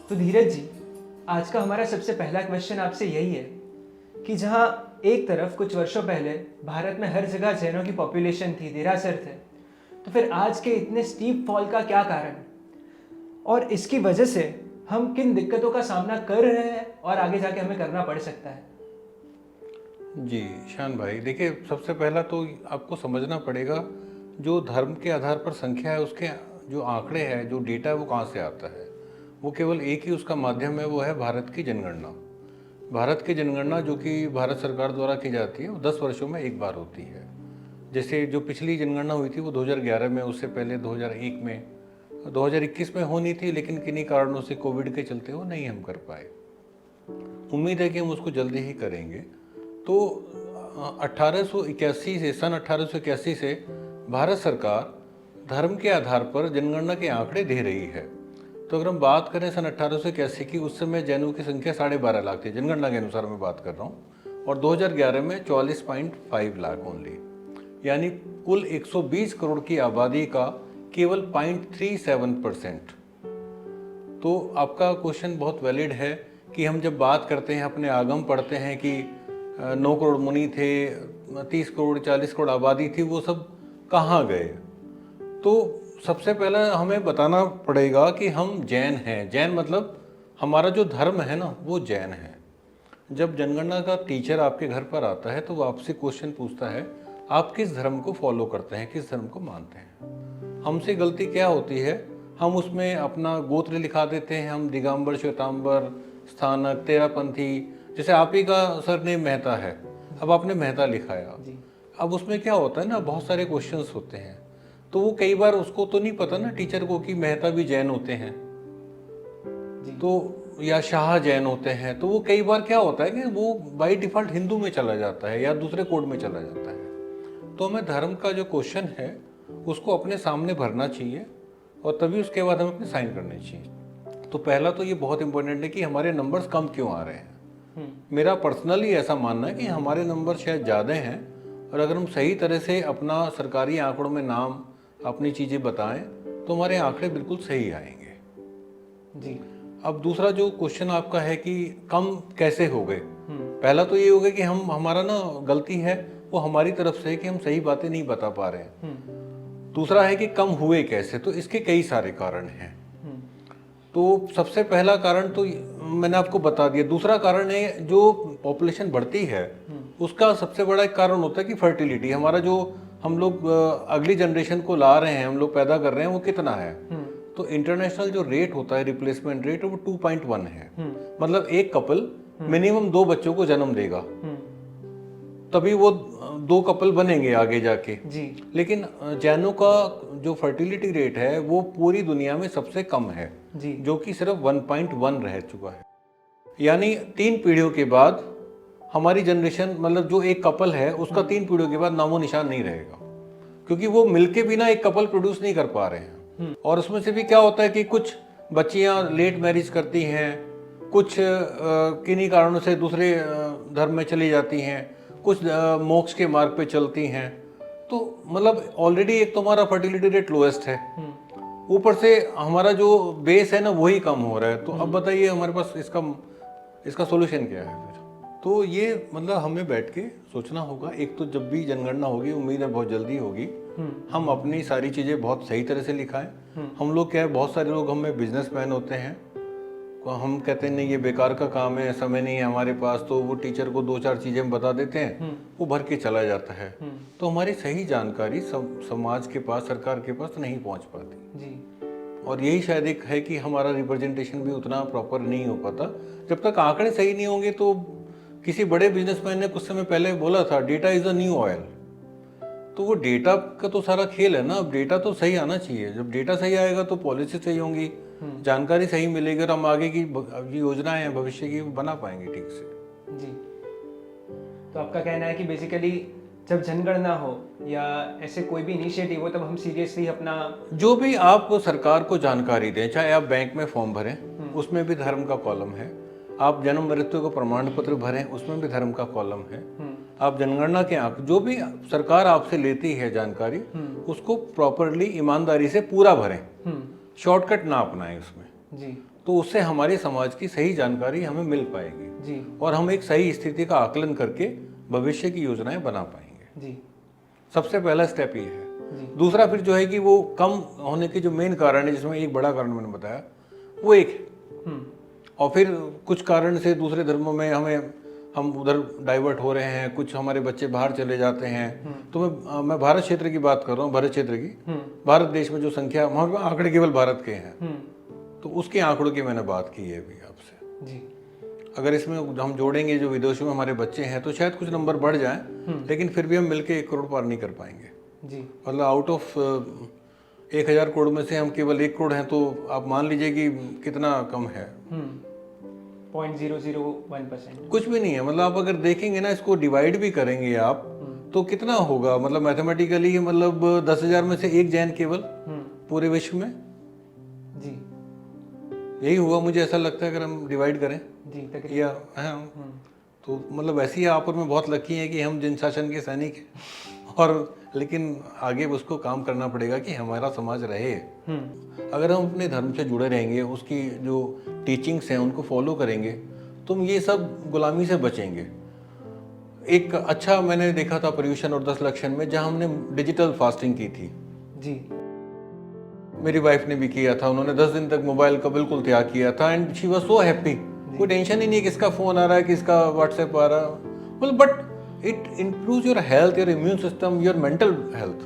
तो धीरज जी, आज का हमारा सबसे पहला क्वेश्चन आपसे यही है कि जहाँ एक तरफ कुछ वर्षों पहले भारत में हर जगह जैनों की पॉपुलेशन थी, देरासर थे, तो फिर आज के इतने स्टीप फॉल का क्या कारण, और इसकी वजह से हम किन दिक्कतों का सामना कर रहे हैं और आगे जाके हमें करना पड़ सकता है। जी शान भाई, देखिए सबसे पहला तो आपको समझना पड़ेगा जो धर्म के आधार पर संख्या है उसके जो आंकड़े हैं, जो डेटा है वो कहाँ से आता है। वो केवल एक ही उसका माध्यम है, वो है भारत की जनगणना। भारत की जनगणना जो कि भारत सरकार द्वारा की जाती है वो 10 वर्षों में एक बार होती है। जैसे जो पिछली जनगणना हुई थी वो 2011 में, उससे पहले 2001 में, 2021 में होनी थी, लेकिन किन्हीं कारणों से कोविड के चलते वो नहीं हम कर पाए। उम्मीद है कि हम उसको जल्दी ही करेंगे। तो 1881 से, सन 1881 से भारत सरकार धर्म के आधार पर जनगणना के आंकड़े दे रही है। तो अगर हम बात करें सन 1881 की, उस समय जैनों की संख्या 12.5 लाख थी, जनगणना के अनुसार मैं बात कर रहा हूँ, और 2011 में 44.5 लाख ओनली, यानी कुल 120 करोड़ की आबादी का केवल 0.37%। तो आपका क्वेश्चन बहुत वैलिड है कि हम जब बात करते हैं, अपने आगम पढ़ते हैं कि 9 करोड़ मुनि थे, 30 करोड़ 40 करोड़ आबादी थी, वो सब कहाँ गए। तो सबसे पहले हमें बताना पड़ेगा कि हम जैन हैं। जैन मतलब हमारा जो धर्म है ना, वो जैन है। जब जनगणना का टीचर आपके घर पर आता है तो वो आपसे क्वेश्चन पूछता है आप किस धर्म को फॉलो करते हैं, किस धर्म को मानते हैं। हमसे गलती क्या होती है, हम उसमें अपना गोत्र लिखा देते हैं, हम दिगंबर, श्वेतांबर, स्थानक, तेरापंथी। जैसे आप ही का सरनेम मेहता है, अब आपने मेहता लिखाया, अब उसमें क्या होता है ना, बहुत सारे क्वेश्चंस होते हैं। तो वो कई बार उसको तो नहीं पता ना टीचर को कि मेहता भी जैन होते हैं, तो या शाह जैन होते हैं। तो वो कई बार क्या होता है कि वो बाय डिफॉल्ट हिंदू में चला जाता है या दूसरे कोड में चला जाता है। तो हमें धर्म का जो क्वेश्चन है उसको अपने सामने भरना चाहिए और तभी उसके बाद हमें अपने साइन करने चाहिए। तो पहला तो ये बहुत इंपॉर्टेंट है कि हमारे नंबर्स कम क्यों आ रहे हैं। मेरा पर्सनली ऐसा मानना है कि हमारे नंबर शायद ज़्यादा हैं, और अगर हम सही तरह से अपना सरकारी आंकड़ों में नाम, अपनी चीज़ें बताएं तो हमारे आंकड़े बिल्कुल सही आएंगे। जी। अब दूसरा जो क्वेश्चन आपका है कि कम कैसे हो गए, पहला तो ये हो गया कि हम, हमारा ना गलती है वो हमारी तरफ से कि हम सही बातें नहीं बता पा रहे हैं। दूसरा है कि कम हुए कैसे, तो इसके कई सारे कारण हैं। तो सबसे पहला कारण तो मैंने आपको बता दिया। दूसरा कारण है जो पॉपुलेशन बढ़ती है उसका सबसे बड़ा एक कारण होता है कि फर्टिलिटी, हमारा जो हम लोग अगली जनरेशन को ला रहे हैं, हम लोग पैदा कर रहे हैं, वो कितना है। तो इंटरनेशनल जो रेट होता है रिप्लेसमेंट रेट, वो 2.1 है। मतलब एक कपल मिनिमम 2 बच्चों को जन्म देगा, तभी वो 2 कपल बनेंगे आगे जाके जी। लेकिन जैनों का जो फर्टिलिटी रेट है वो पूरी दुनिया में सबसे कम है जी। जो कि सिर्फ 1.1 रह चुका है। यानी 3 पीढ़ियों के बाद हमारी जनरेशन, मतलब जो एक कपल है उसका 3 पीढ़ियों के बाद नामो निशान नहीं रहेगा, क्योंकि वो मिलके भी ना एक कपल प्रोड्यूस नहीं कर पा रहे हैं। और उसमें से भी क्या होता है कि कुछ बच्चियां लेट मैरिज करती हैं, कुछ किन्हीं कारणों से दूसरे धर्म में चली जाती हैं, कुछ मोक्ष के मार्ग पे चलती हैं। तो मतलब ऑलरेडी एक तो हमारा फर्टिलिटी रेट लोएस्ट है, ऊपर से हमारा जो बेस है ना वही कम हो रहा है। तो अब बताइए हमारे पास इसका सॉल्यूशन क्या है फिर। तो ये मतलब हमें बैठ के सोचना होगा। एक तो जब भी जनगणना होगी, उम्मीद है बहुत जल्दी होगी, हम अपनी सारी चीज़ें बहुत सही तरह से लिखाएं। हम लोग क्या है, बहुत सारे लोग हमें बिजनेसमैन होते हैं, हम कहते हैं नहीं ये बेकार का काम है, समय नहीं है हमारे पास, तो वो टीचर को 2-4 चीज़ें हम बता देते हैं, वो भर के चला जाता है। तो हमारी सही जानकारी समाज के पास, सरकार के पास नहीं पहुंच पाती जी। और यही शायद एक है कि हमारा रिप्रेजेंटेशन भी उतना प्रॉपर नहीं हो पाता। जब तक आंकड़े सही नहीं होंगे, तो किसी बड़े बिजनेसमैन ने कुछ समय पहले बोला था data is a new oil. तो वो डेटा का तो सारा खेल है ना। अब डेटा तो सही आना चाहिए, जब डेटा सही आएगा तो पॉलिसी सही होंगी, जानकारी सही मिलेगी और हम आगे की योजनाएं हैं भविष्य की बना पाएंगे ठीक से। जी। तो आपका कहना है कि बेसिकली जब जनगणना हो या ऐसे कोई भी इनिशिएटिव हो, तब हम सीरियसली अपना जो भी आप सरकार को जानकारी दें, चाहे आप बैंक में फॉर्म भरें उसमें भी धर्म का कॉलम है, आप जन्म मृत्यु का प्रमाण पत्र भरें उसमें भी धर्म का कॉलम है, आप जनगणना के आंक जो भी सरकार आपसे लेती है जानकारी उसको प्रॉपरली ईमानदारी से पूरा भरें, शॉर्टकट ना अपनाएं उसमें। जी। तो उससे हमारे समाज की सही जानकारी हमें मिल पाएगी जी और हम एक सही स्थिति का आकलन करके भविष्य की योजनाएं बना पाएंगे। जी सबसे पहला स्टेप ये है। जी दूसरा फिर जो है कि वो कम होने के जो मेन कारण है, जिसमें एक बड़ा कारण मैंने बताया, वो एक है। हम्म और फिर कुछ कारण से दूसरे धर्मों में हम उधर डाइवर्ट हो रहे हैं, कुछ हमारे बच्चे बाहर चले जाते हैं। तो मैं भारत क्षेत्र की बात कर रहा हूँ, भारत क्षेत्र की। भारत देश में जो संख्या, वहाँ पे आंकड़े केवल भारत के हैं, तो उसके आंकड़ों की मैंने बात की है अभी आपसे। जी अगर इसमें हम जोड़ेंगे जो विदेशों में हमारे बच्चे हैं तो शायद कुछ नंबर बढ़ जाएं, लेकिन फिर भी हम मिलके 1 करोड़ पार नहीं कर पाएंगे। जी मतलब आउट ऑफ 1000 करोड़ में से हम केवल 1 करोड़ हैं, तो आप मान लीजिए कि कितना कम है। 0.001%। कुछ भी नहीं है। मतलब आप अगर देखेंगे ना, इसको डिवाइड भी करेंगे आप, तो कितना होगा, मतलब मैथमेटिकली, मतलब 10,000 में से 1 जैन केवल पूरे विश्व में, जी यही होगा मुझे ऐसा लगता है अगर हम डिवाइड करें। जी तकरीबन। या हाँ, तो मतलब ऐसी आप और मैं बहुत लकी हैं कि हम जिन शासन के सैनिक हैं, और लेकिन आगे उसको काम करना पड़ेगा कि हमारा समाज रहे। अगर हम अपने धर्म से जुड़े रहेंगे, उसकी जो टीचिंग्स हैं उनको फॉलो करेंगे, तो हम ये सब गुलामी से बचेंगे। एक अच्छा मैंने देखा था पर्यूषण और 10 लक्षण में, जहाँ हमने डिजिटल फास्टिंग की थी। जी मेरी वाइफ ने भी किया था, उन्होंने 10 दिन तक मोबाइल का बिल्कुल त्याग किया था, and she was so happy. कोई टेंशन ही नहीं किसका फोन आ रहा है, किसका व्हाट्सएप आ रहा है। But it improves your health, your immune system, your mental health.